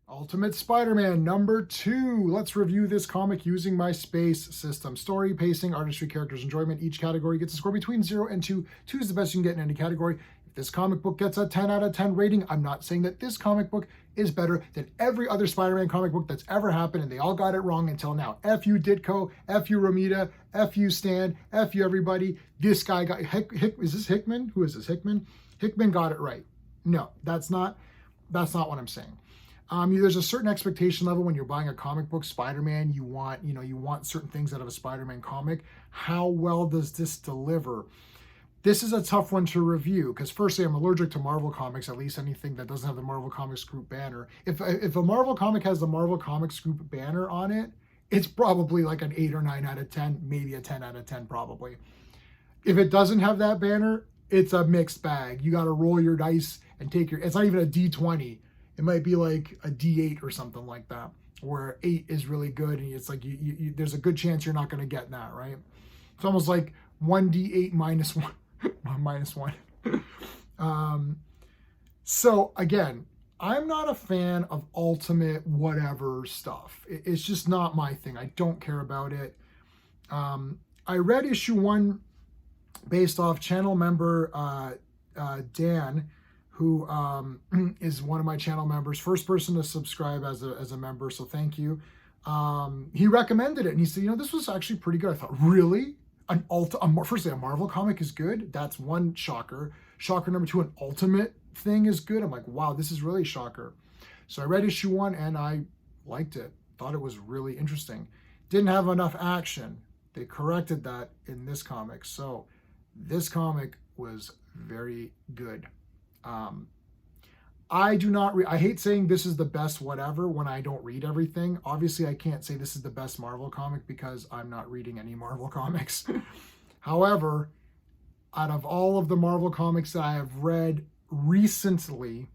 Ultimate Spider-Man #2. Let's review this comic using my space system. Story, pacing, artistry, characters, enjoyment. Each category gets a score between 0 and 2. 2 is the best you can get in any category. If this comic book gets a 10 out of 10 rating, I'm not saying that this comic book is better than every other Spider-Man comic book that's ever happened, and they all got it wrong until now. F you Ditko, F you Romita, F you Stan, F you everybody. This guy got, is this Hickman? Who is this, Hickman? Hickman got it right. No, that's not what I'm saying. There's a certain expectation level when you're buying a comic book, Spider-Man. You want certain things out of a Spider-Man comic. How well does this deliver? This is a tough one to review because, firstly, I'm allergic to Marvel comics. At least anything that doesn't have the Marvel Comics Group banner. If a Marvel comic has the Marvel Comics Group banner on it, it's probably like an 8 or 9 out of 10, maybe a 10 out of 10, probably. If it doesn't have that banner, it's a mixed bag. You got to roll your dice and take your. It's not even a D20. It might be like a D8 or something like that, where 8 is really good, and it's like there's a good chance you're not going to get that, right? It's almost like 1D8 minus 1, minus 1. So again, I'm not a fan of ultimate whatever stuff. It's just not my thing. I don't care about it. I read issue 1 based off channel member Dan, who is one of my channel members, first person to subscribe as a member, so thank you. He recommended it, and he said, this was actually pretty good. I thought, really? Firstly, a Marvel comic is good? That's one shocker. Shocker number 2, an Ultimate thing is good? I'm like, wow, this is really a shocker. So I read issue 1, and I liked it. Thought it was really interesting. Didn't have enough action. They corrected that in this comic. So this comic was very good. I do not I hate saying this is the best whatever when I don't read everything. Obviously, I can't say this is the best Marvel comic because I'm not reading any Marvel comics. However, out of all of the Marvel comics that I have read recently,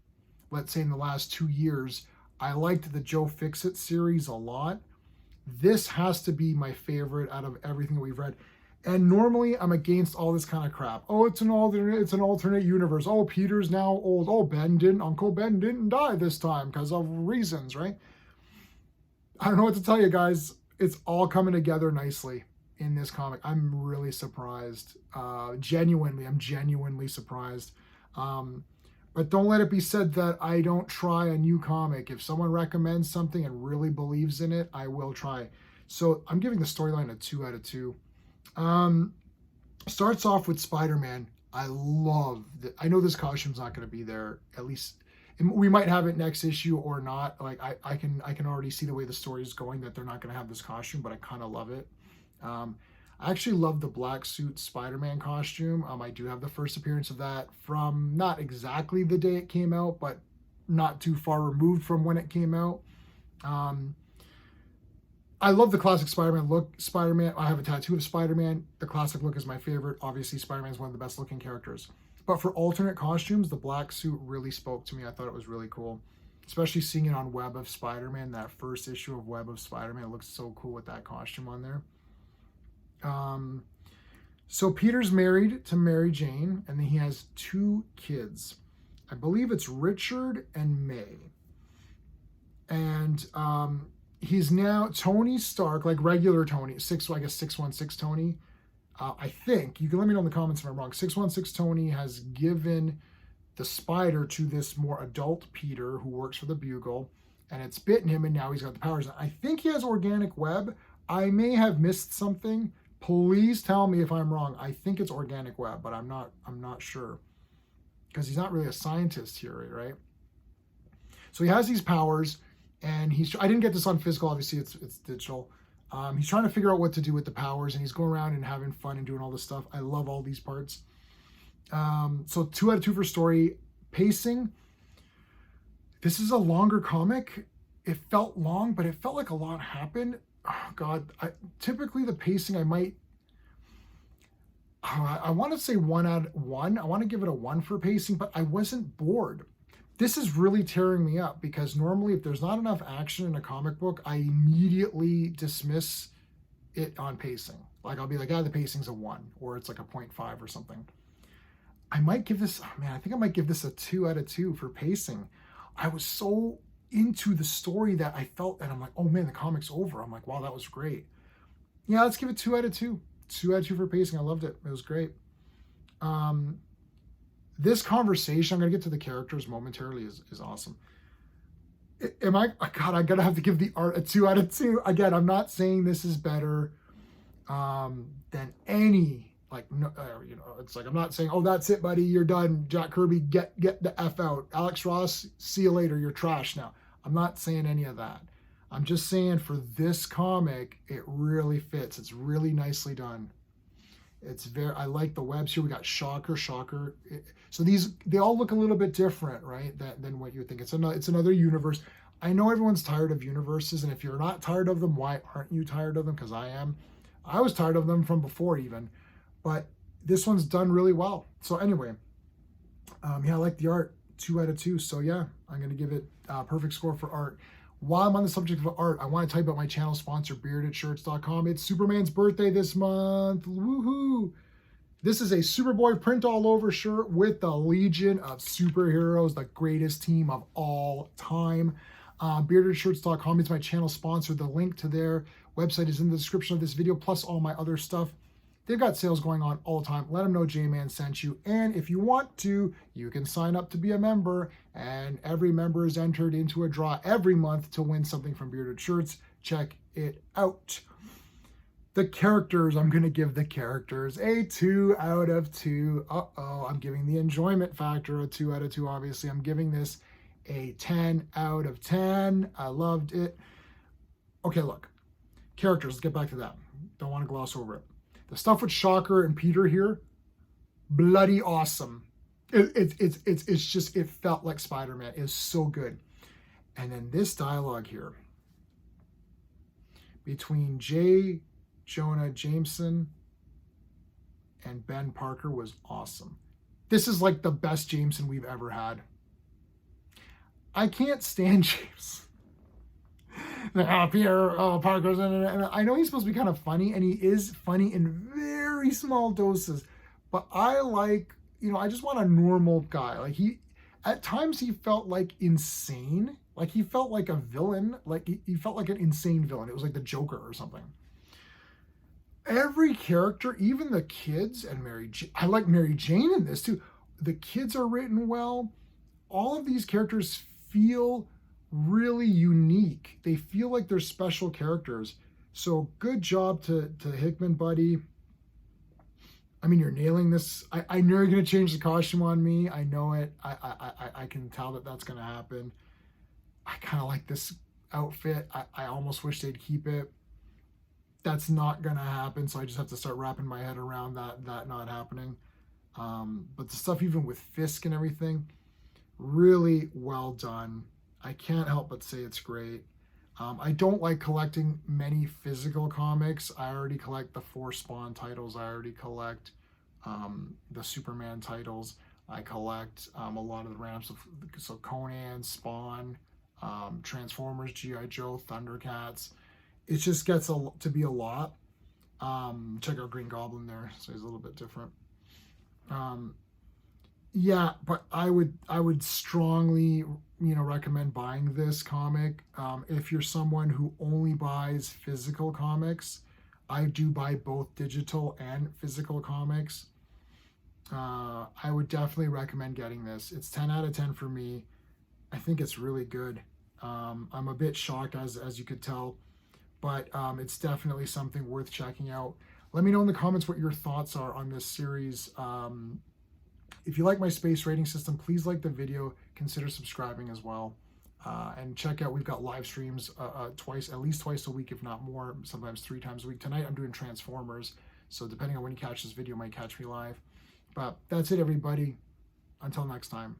let's say in the last 2 years, I liked the Joe Fixit series a lot. This has to be my favorite out of everything that we've read. And normally I'm against all this kind of crap. Oh, it's an alternate universe. Oh, Peter's now old. Oh, Uncle Ben didn't die this time because of reasons, right? I don't know what to tell you guys. It's all coming together nicely in this comic. I'm really surprised. I'm genuinely surprised. But don't let it be said that I don't try a new comic. If someone recommends something and really believes in it, I will try. So I'm giving the storyline a 2 out of 2. Starts off with Spider-Man. I know this costume's not going to be there. At least we might have it next issue or not. Like I can already see the way the story is going that they're not going to have this costume, but I kind of love it. I actually love the black suit Spider-Man costume. I do have the first appearance of that from not exactly the day it came out, but not too far removed from when it came out. I love the classic Spider-Man look. I have a tattoo of Spider-Man. The classic look is my favorite. Obviously, Spider-Man is one of the best looking characters. But for alternate costumes, the black suit really spoke to me. I thought it was really cool. Especially seeing it on Web of Spider-Man, that first issue of Web of Spider-Man. It looks so cool with that costume on there. So Peter's married to Mary Jane, and then he has 2 kids. I believe it's Richard and May. And he's now Tony Stark, like regular Tony, 616 Tony. I think, you can let me know in the comments if I'm wrong, 616 Tony has given the spider to this more adult Peter who works for the Bugle, and it's bitten him, and now he's got the powers. I think he has organic web. I may have missed something. Please tell me if I'm wrong. I think it's organic web, but I'm not sure. Because he's not really a scientist here, right? So he has these powers. And I didn't get this on physical, obviously it's digital. He's trying to figure out what to do with the powers, and he's going around and having fun and doing all this stuff. I love all these parts. So 2 out of 2 for story. Pacing. This is a longer comic. It felt long, but it felt like a lot happened. Oh, God. Typically the pacing I want to say 1 out of 1. I want to give it a 1 for pacing, but I wasn't bored. This is really tearing me up because normally if there's not enough action in a comic book, I immediately dismiss it on pacing. Like I'll be like, the pacing's a 1, or it's like a 0.5 or something. I might give this, I think I might give this a 2 out of 2 for pacing. I was so into the story that I felt, and I'm like, oh man, the comic's over. I'm like, wow, that was great. Yeah, let's give it 2 out of 2. 2 out of 2 for pacing. I loved it. It was great. This conversation, I'm going to get to the characters momentarily, is awesome. Am I, God, I'm going to have to give the art a 2 out of 2. Again, I'm not saying this is better than any, like, no, you know, it's like, I'm not saying, oh, that's it, buddy, you're done. Jack Kirby, get the F out. Alex Ross, see you later, you're trash now. I'm not saying any of that. I'm just saying for this comic, it really fits. It's really nicely done. It's very, I like the webs here. We got Shocker. So these, they all look a little bit different, right? Than what you would think. It's another universe. I know everyone's tired of universes, and if you're not tired of them, why aren't you tired of them? Because I am. I was tired of them from before even, but this one's done really well. So anyway, yeah, I like the art. 2 out of 2. So yeah, I'm gonna give it a perfect score for art. While I'm on the subject of art, I want to tell you about my channel sponsor, beardedshirts.com. It's Superman's birthday this month. Woohoo! This is a Superboy print all over shirt with the Legion of Superheroes, the greatest team of all time. Beardedshirts.com is my channel sponsor. The link to their website is in the description of this video, plus all my other stuff. They've got sales going on all the time. Let them know J-Man sent you. And if you want to, you can sign up to be a member. And every member is entered into a draw every month to win something from Bearded Shirts. Check it out. The characters, I'm going to give the characters a 2 out of 2. Uh-oh, I'm giving the enjoyment factor a 2 out of 2, obviously. I'm giving this a 10 out of 10. I loved it. Okay, look. Characters, let's get back to that. Don't want to gloss over it. The stuff with Shocker and Peter here, bloody awesome. It's just, it felt like Spider-Man. It's so good. And then this dialogue here between J. Jonah Jameson and Ben Parker was awesome. This is like the best Jameson we've ever had. I can't stand James. Peter Parker's in it. And I know he's supposed to be kind of funny, and he is funny in very small doses. But I like, you know, I just want a normal guy. Like at times he felt like insane. Like he felt like a villain. Like he felt like an insane villain. It was like the Joker or something. Every character, even the kids and I like Mary Jane in this too. The kids are written well. All of these characters feel really unique. They feel like they're special characters. So good job to Hickman, buddy. I mean, you're nailing this. I know you're going to change the costume on me. I know it. I can tell that that's going to happen. I kind of like this outfit. I almost wish they'd keep it. That's not going to happen. So I just have to start wrapping my head around that not happening. But the stuff even with Fisk and everything, really well done. I can't help but say it's great. I don't like collecting many physical comics. I already collect the 4 Spawn titles. I already collect the Superman titles. I collect a lot of the random stuff. So Conan, Spawn, Transformers, G.I. Joe, Thundercats. It just gets to be a lot. Check out Green Goblin there. So he's a little bit different. Yeah, but I would strongly, recommend buying this comic. If you're someone who only buys physical comics, I do buy both digital and physical comics. I would definitely recommend getting this. It's 10 out of 10 for me. I think it's really good. I'm a bit shocked, as you could tell, but it's definitely something worth checking out. Let me know in the comments what your thoughts are on this series. If you like my space rating system, please like the video, consider subscribing as well. And check out, we've got live streams at least twice a week, if not more, sometimes 3 times a week. Tonight I'm doing Transformers, so depending on when you catch this video, you might catch me live. But that's it, everybody. Until next time.